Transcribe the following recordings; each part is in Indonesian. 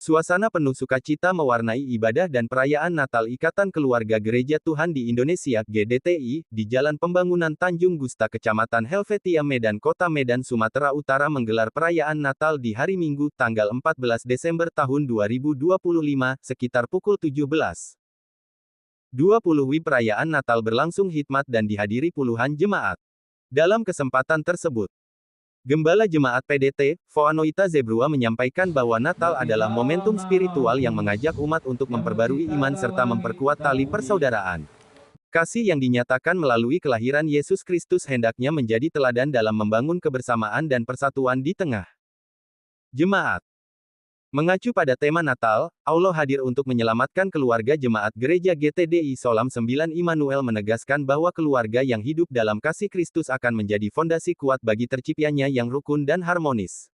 Suasana penuh sukacita mewarnai ibadah dan perayaan Natal Ikatan Keluarga Gereja Tuhan di Indonesia (GDTI) di Jalan Pembangunan Tanjung Gusta Kecamatan Helvetia Medan Kota Medan Sumatera Utara menggelar perayaan Natal di hari Minggu, tanggal 14 Desember tahun 2025, sekitar pukul 17.20 perayaan Natal berlangsung hikmat dan dihadiri puluhan jemaat. Dalam kesempatan tersebut, Gembala Jemaat PDT, Foanoita Zebrua menyampaikan bahwa Natal adalah momentum spiritual yang mengajak umat untuk memperbarui iman serta memperkuat tali persaudaraan. Kasih yang dinyatakan melalui kelahiran Yesus Kristus hendaknya menjadi teladan dalam membangun kebersamaan dan persatuan di tengah jemaat. Mengacu pada tema Natal, Allah hadir untuk menyelamatkan keluarga jemaat Gereja GTDI Solam 9 Immanuel menegaskan bahwa keluarga yang hidup dalam kasih Kristus akan menjadi fondasi kuat bagi terciptanya yang rukun dan harmonis.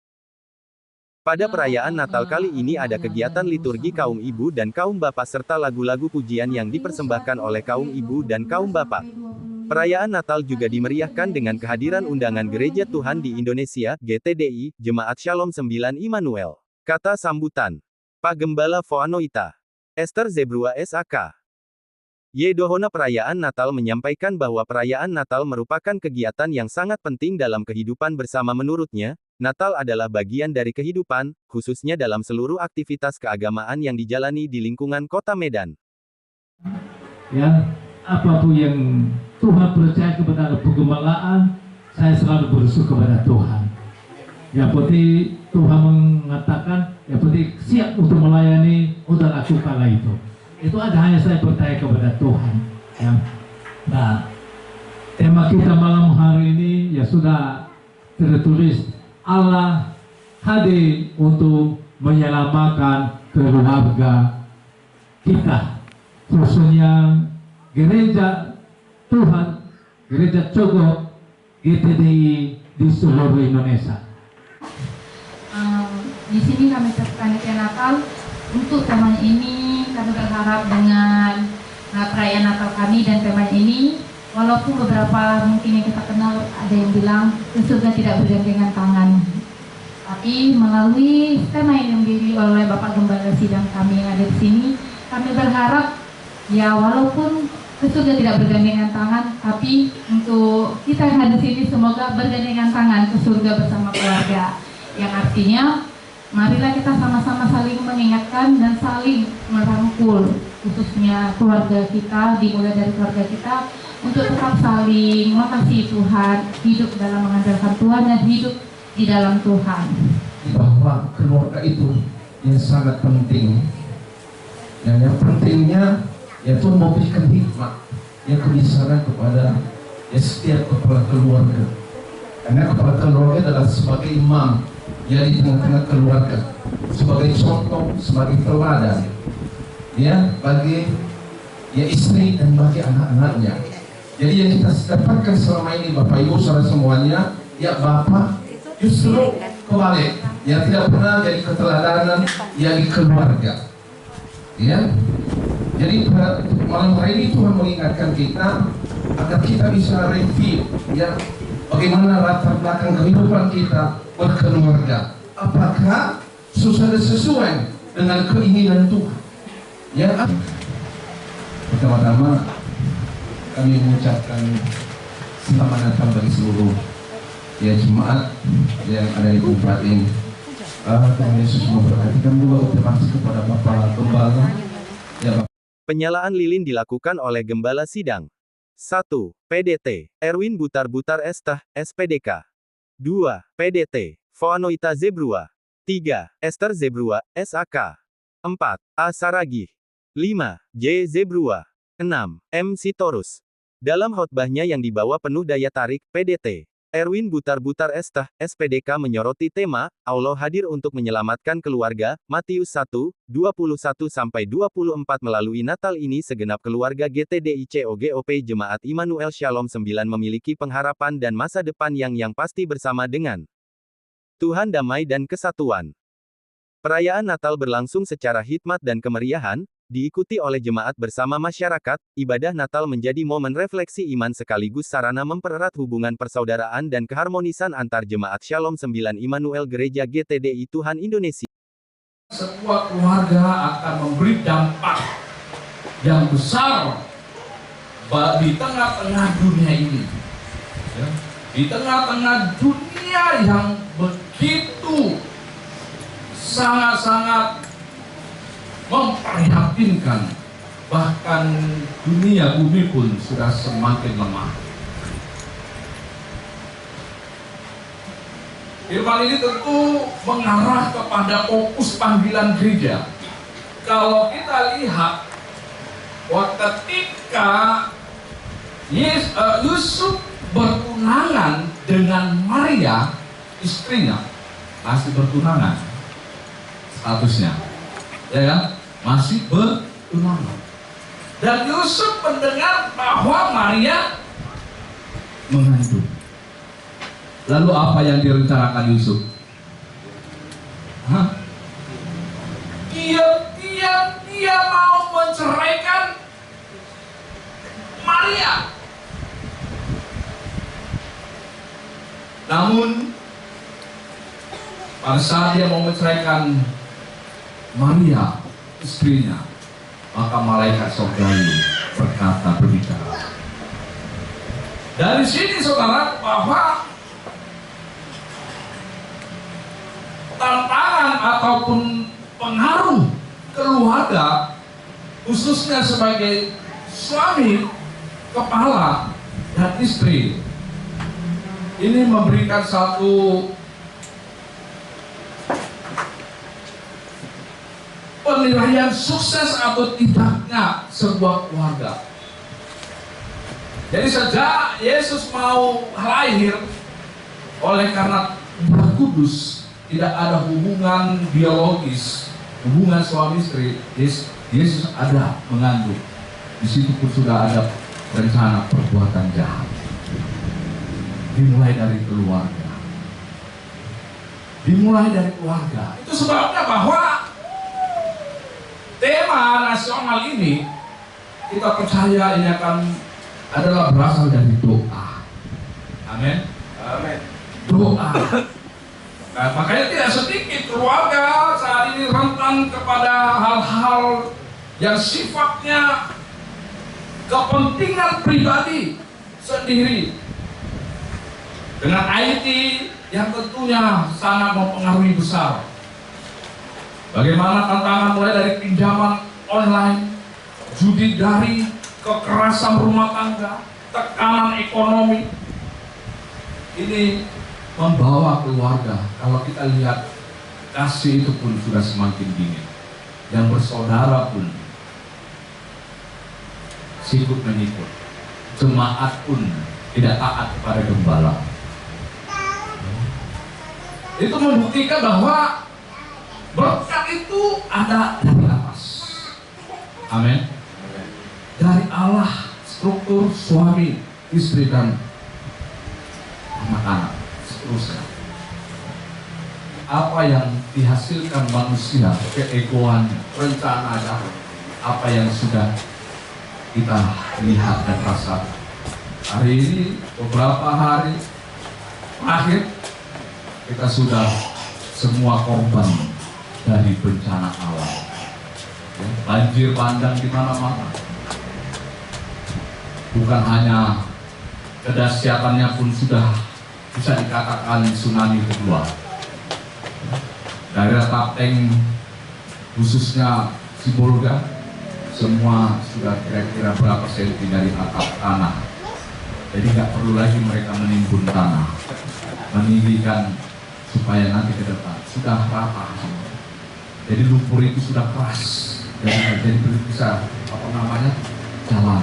Pada perayaan Natal kali ini ada kegiatan liturgi kaum ibu dan kaum bapak serta lagu-lagu pujian yang dipersembahkan oleh kaum ibu dan kaum bapak. Perayaan Natal juga dimeriahkan dengan kehadiran undangan Gereja Tuhan di Indonesia, GTDI, Jemaat Shalom 9 Immanuel. Kata sambutan, Pak Gembala Foanoita Esther Zebrua SAK. Yedohona perayaan Natal menyampaikan bahwa perayaan Natal merupakan kegiatan yang sangat penting dalam kehidupan bersama menurutnya. Natal adalah bagian dari kehidupan, khususnya dalam seluruh aktivitas keagamaan yang dijalani di lingkungan Kota Medan. Ya, apapun yang Tuhan percaya kepada penggembalaan, saya selalu bersyukur kepada Tuhan. Yang penting Tuhan mengatakan, yang penting siap untuk melayani, udah lakukanlah itu. Itu ada hanya saya percaya kepada Tuhan. Ya. Nah, tema kita malam hari ini ya sudah tertulis, Allah hadir untuk menyelamatkan keluarga kita, khususnya Gereja Tuhan, Gereja Cogok, GTDI di seluruh Indonesia. Di sini kami panitia Natal untuk tema ini kami berharap dengan perayaan Natal kami dan tema ini, walaupun beberapa mungkin yang kita kenal ada yang bilang surga tidak bergandengan tangan, tapi melalui tema yang diberi oleh Bapak Gembala Sidang kami yang ada di sini, kami berharap ya walaupun surga tidak bergandengan tangan, tapi untuk kita yang ada di sini semoga bergandengan tangan ke surga bersama keluarga, yang artinya marilah kita sama-sama saling mengingatkan dan saling merangkul, khususnya keluarga kita, dimulai dari keluarga kita, untuk tetap saling mengasihi Tuhan, hidup dalam mengandalkan Tuhan dan hidup di dalam Tuhan. Bahwa keluarga itu yang sangat penting, dan yang pentingnya yaitu memberikan hikmat yang kebiasaan kepada setiap kepala keluarga. Karena kepala keluarga adalah sebagai imam yang di tengah-tengah keluarga, sebagai contoh, sebagai teladan, ya bagi ya istri dan bagi anak-anaknya. Jadi yang kita dapatkan selama ini Bapak Ibu saudara semuanya, ya Bapak justru kebalik, yang tidak pernah jadi keteladanan yang di keluarga. Ya, jadi malam hari ini Tuhan mengingatkan kita agar kita bisa review, ya bagaimana latar belakang kehidupan kita berkeluarga. Apakah sudah sesuai dengan keinginan Tuhan? Ya, pertama-tama kami mengucapkan selamat Natal bagi seluruh ya jemaat yang ada di tempat ini. Tuhan Yesus memberkati juga. Terima kasih kepada Bapak Gembala. Ya, Bapak. Penyalaan lilin dilakukan oleh Gembala Sidang. 1. PDT, Erwin Butar-Butar Estah, SPDK. 2. PDT, Foanoita Zebrua. 3. Esther Zebrua, SAK. 4. A. Saragih. 5. J. Zebrua. 6. M. Sitorus. Dalam khotbahnya yang dibawa penuh daya tarik, PDT, Erwin Butar-Butar Estah, SPDK menyoroti tema, Allah hadir untuk menyelamatkan keluarga, Matius 1:21-24 melalui Natal ini segenap keluarga GTDI COGOP Jemaat Immanuel Shalom 9 memiliki pengharapan dan masa depan yang pasti bersama dengan Tuhan damai dan kesatuan. Perayaan Natal berlangsung secara hikmat dan kemeriahan, diikuti oleh jemaat bersama masyarakat. Ibadah Natal menjadi momen refleksi iman sekaligus sarana mempererat hubungan persaudaraan dan keharmonisan antar jemaat Shalom 9 Immanuel Gereja GTDI Tuhan Indonesia. sebuah keluarga akan memberi dampak yang besar di tengah-tengah dunia ini. Ya. Di tengah-tengah dunia yang begitu sangat-sangat memprihatinkan, bahkan dunia bumi pun sudah semakin lemah. Firman ini tentu mengarah kepada fokus panggilan gereja. Kalau kita lihat, ketika Yusuf bertunangan dengan Maria, istrinya, masih bertunangan statusnya, ya kan? Masih bertunangan. Dan Yusuf mendengar bahwa Maria mengandung. Lalu apa yang direncanakan Yusuf? Dia mau menceraikan Maria. Namun pada saat dia mau menceraikan Maria, istrinya, maka malaikat sorgawi berbicara. Dari sini saudara, bahwa tantangan ataupun pengaruh keluarga, khususnya sebagai suami, kepala, dan istri, ini memberikan satu penilaian sukses atau tidaknya sebuah keluarga. Jadi sejak Yesus mau lahir, oleh karena Roh Kudus, tidak ada hubungan biologis, hubungan suami istri. Yesus ada mengandung. Di situ pun sudah ada rencana perbuatan jahat. Dimulai dari keluarga. Itu sebabnya bahwa tema nasional ini, kita percaya ini adalah berasal dari doa. Amin. Doa. Nah, makanya tidak sedikit keluarga saat ini rentan kepada hal-hal yang sifatnya kepentingan pribadi sendiri, dengan IT yang tentunya sangat mempengaruhi besar. Bagaimana tantangan mulai dari pinjaman online, judi daring, kekerasan rumah tangga, tekanan ekonomi, ini membawa keluarga. Kalau kita lihat, kasih itu pun sudah semakin dingin. Yang bersaudara pun sikut menyikut. Jemaat pun tidak taat kepada gembala. Itu membuktikan bahwa berkat itu ada dari atas. Amin. Dari Allah, struktur suami, istri, dan anak-anak. Seterusnya, apa yang dihasilkan manusia, keegoan, rencananya, apa yang sudah kita lihat dan rasakan. Hari ini, beberapa hari terakhir, kita sudah semua korban dari bencana alam. Banjir bandang di mana-mana. Bukan hanya kedahsyatannya pun sudah bisa dikatakan tsunami kedua. Daerah Tapteng, khususnya Sibolga, semua sudah kira-kira berapa senti dari atap tanah. Jadi nggak perlu lagi mereka menimbun tanah, meninggikan supaya nanti ke depan sudah rata. Jadi lumpur itu sudah keras, jadi bisa jalan.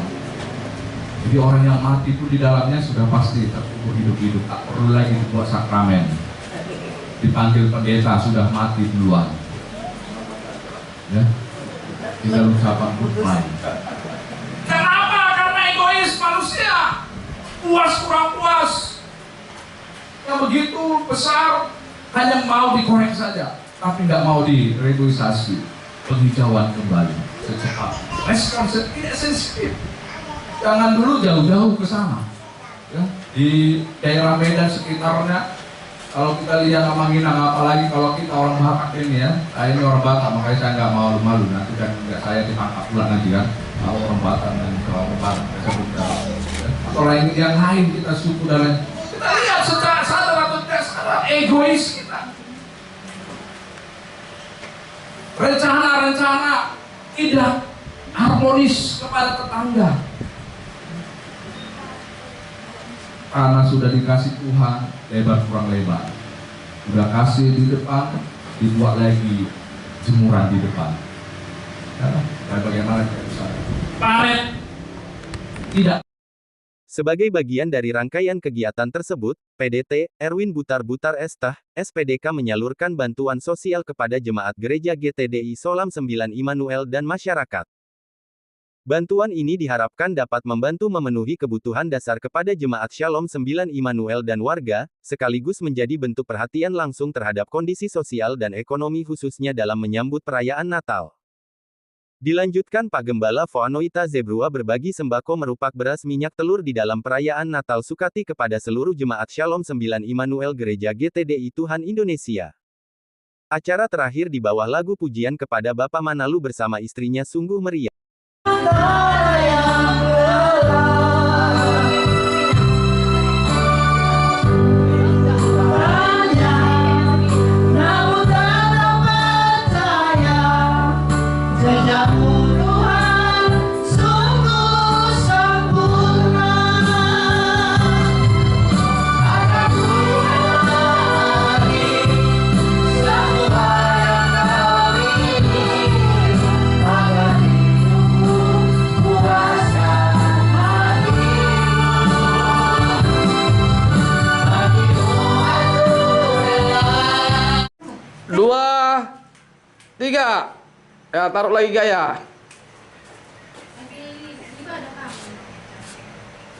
Jadi orang yang mati pun di dalamnya sudah pasti terkubur hidup-hidup, tak perlu lagi dibuat sakramen. Dipanggil pendeta sudah mati duluan. Ya, tinggal ucapan goodbye. Kenapa? Karena egois manusia, puas kurang puas. Yang begitu besar hanya mau dikorek saja, tapi nggak mau diregularisasi, penghijauan kembali secepat. Respons tidak sensitif. Jangan dulu jauh-jauh ke sana, ya. Di daerah Medan sekitarnya, Kalau kita lihat sama Minang, apalagi kalau kita orang Batak ini ya, ini orang Batak, makanya saya nggak malu-malu nanti kan nggak saya ditangkap pula nanti kan, kalau orang Batak dan orang Batak saya sebut atau lain yang lain kita suku dan lain. Kita lihat secara sadar atau tidak sadar egois kita. Rencana-rencana tidak harmonis kepada tetangga. Karena sudah dikasih Tuhan lebar kurang lebar, udah kasih di depan, dibuat lagi jemuran di depan. Dan bagaimana kita bisa paret tidak. Sebagai bagian dari rangkaian kegiatan tersebut, PDT, Erwin Butar-Butar Estah, SPDK menyalurkan bantuan sosial kepada jemaat gereja GTDI Solam 9 Immanuel dan masyarakat. Bantuan ini diharapkan dapat membantu memenuhi kebutuhan dasar kepada jemaat Shalom 9 Immanuel dan warga, sekaligus menjadi bentuk perhatian langsung terhadap kondisi sosial dan ekonomi khususnya dalam menyambut perayaan Natal. Dilanjutkan Pak Gembala Foanoita Zebrua berbagi sembako merupak beras minyak telur di dalam perayaan Natal Sukati kepada seluruh jemaat Shalom 9 Immanuel Gereja GTDI Tuhan Indonesia. Acara terakhir di bawah lagu pujian kepada Bapak Manalu bersama istrinya sungguh meriah. Dua, tiga, ya taruh lagi gaya.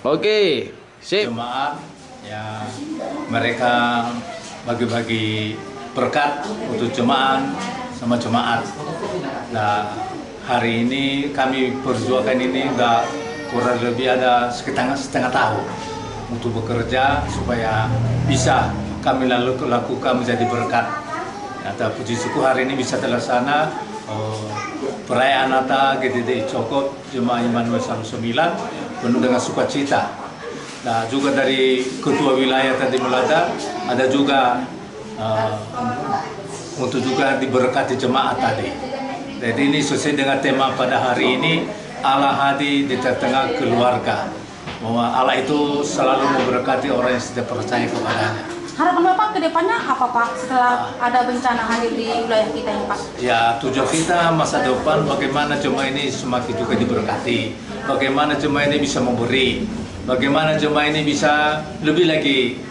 Oke, sip. Jemaat ya, mereka bagi-bagi berkat untuk jemaat sama jemaat. Nah, hari ini kami perjuangkan ini udah kurang lebih ada setengah tahun untuk bekerja supaya bisa kami lakukan menjadi berkat. Nah, puji syukur hari ini bisa terlaksana perayaan Natal GTDI Cokot Jemaat Immanuel 9 penuh dengan sukacita. Nah, juga dari ketua wilayah tadi Melada ada juga untuk juga diberkati jemaat tadi. Jadi ini sesuai dengan tema pada hari ini, Allah hadir di tengah keluarga. Bahwa Allah itu selalu memberkati orang yang sudah percaya kepadanya. Harapan Bapak ke depannya apa Pak setelah ada bencana hadir di wilayah kita ini Pak? Ya, tujuan kita masa depan bagaimana jemaah ini semakin juga diberkati. Bagaimana jemaah ini bisa memberi. Bagaimana jemaah ini bisa lebih lagi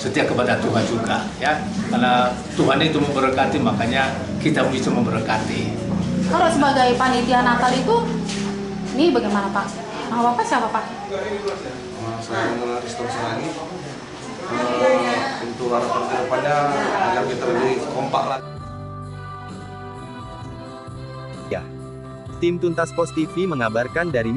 setia kepada Tuhan juga, ya. Karena Tuhan itu memberkati, makanya kita bisa memberkati. Kalau sebagai panitia Natal itu, ini bagaimana Pak? Nama Bapak siapa Pak? Saya mengenal Risto Serani. Untuk harapan ke depannya agar kita lebih kompak lagi. Ya. Tim Tuntas Pos TV mengabarkan dari